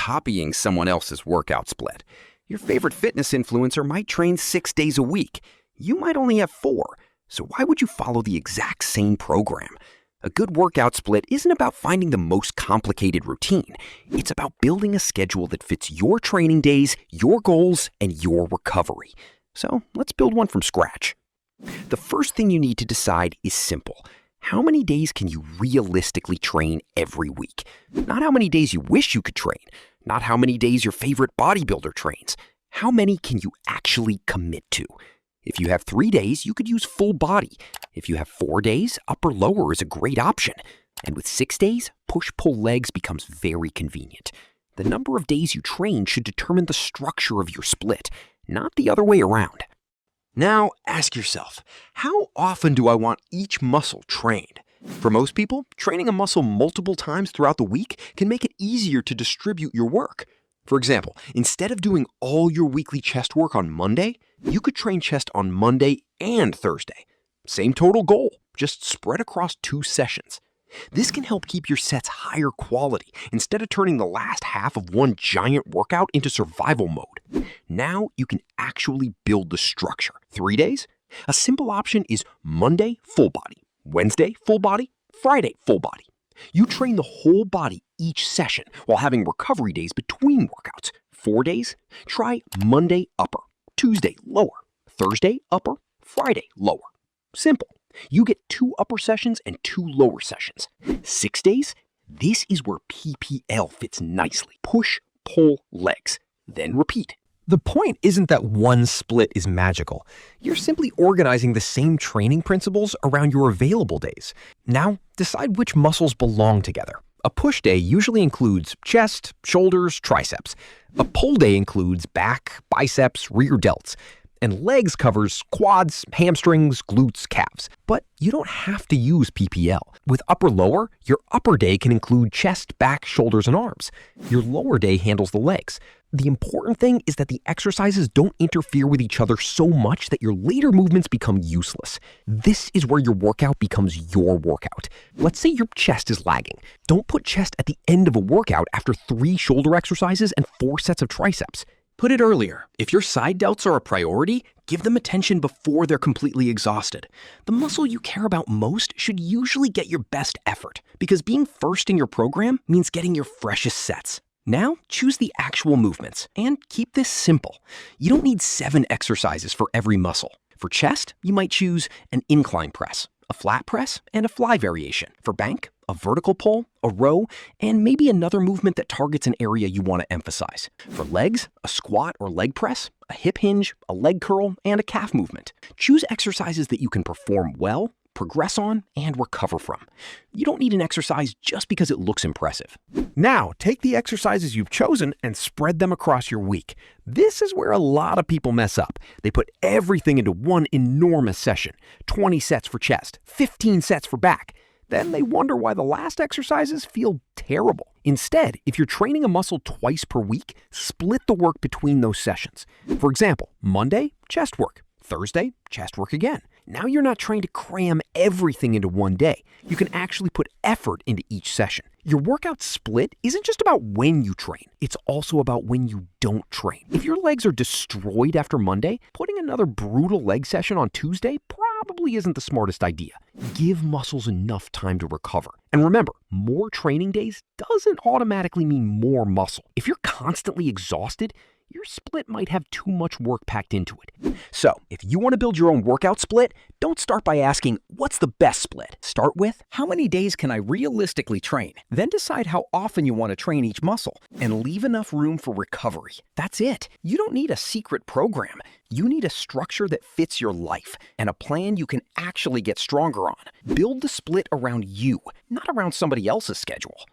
copying someone else's workout split. Your favorite fitness influencer might train 6 days a week. You might only have 4. So why would you follow the exact same program? A good workout split isn't about finding the most complicated routine. It's about building a schedule that fits your training days, your goals, and your recovery. So let's build one from scratch. The first thing you need to decide is simple. How many days can you realistically train every week? Not how many days you wish you could train. Not how many days your favorite bodybuilder trains. How many can you actually commit to? If you have 3 days, you could use full body. If you have 4 days, upper-lower is a great option. And with 6 days, push-pull legs becomes very convenient. The number of days you train should determine the structure of your split, not the other way around. Now ask yourself, how often do I want each muscle trained? For most people, training a muscle multiple times throughout the week can make it easier to distribute your work. For example, instead of doing all your weekly chest work on Monday, you could train chest on Monday and Thursday. Same total goal, just spread across 2 sessions. This can help keep your sets higher quality instead of turning the last half of one giant workout into survival mode. Now you can actually build the structure. 3 days? A simple option is Monday, full body, Wednesday, full body, Friday, full body. You train the whole body each session while having recovery days between workouts. 4 days? Try Monday upper, Tuesday lower, Thursday upper, Friday lower. Simple. You get 2 upper sessions and 2 lower sessions. 6 days? This is where PPL fits nicely. Push, pull, legs. Then repeat. The point isn't that one split is magical. You're simply organizing the same training principles around your available days. Now, decide which muscles belong together. A push day usually includes chest, shoulders, triceps. A pull day includes back, biceps, rear delts. And legs covers quads, hamstrings, glutes, calves. But you don't have to use PPL. With upper-lower, your upper day can include chest, back, shoulders, and arms. Your lower day handles the legs. The important thing is that the exercises don't interfere with each other so much that your later movements become useless. This is where your workout becomes your workout. Let's say your chest is lagging. Don't put chest at the end of a workout after 3 shoulder exercises and 4 sets of triceps. Put it earlier, if your side delts are a priority, give them attention before they're completely exhausted. The muscle you care about most should usually get your best effort, because being first in your program means getting your freshest sets. Now, choose the actual movements, and keep this simple. You don't need 7 exercises for every muscle. For chest, you might choose an incline press, a flat press, and a fly variation. For bank, a vertical pull, a row, and maybe another movement that targets an area you want to emphasize. For legs, a squat or leg press, a hip hinge, a leg curl, and a calf movement. Choose exercises that you can perform well, progress on, and recover from. You don't need an exercise just because it looks impressive. Now, take the exercises you've chosen and spread them across your week. This is where a lot of people mess up. They put everything into one enormous session. 20 sets for chest, 15 sets for back. Then they wonder why the last exercises feel terrible. Instead, if you're training a muscle twice per week, split the work between those sessions. For example, Monday, chest work. Thursday, chest work again. Now you're not trying to cram everything into one day. You can actually put effort into each session. Your workout split isn't just about when you train. It's also about when you don't train. If your legs are destroyed after Monday, putting another brutal leg session on Tuesday probably isn't the smartest idea. Give muscles enough time to recover. And remember, more training days doesn't automatically mean more muscle. If you're constantly exhausted, your split might have too much work packed into it. So, if you want to build your own workout split, don't start by asking, what's the best split? Start with, how many days can I realistically train? Then decide how often you want to train each muscle, and leave enough room for recovery. That's it. You don't need a secret program. You need a structure that fits your life, and a plan you can actually get stronger on. Build the split around you, not around somebody else's schedule.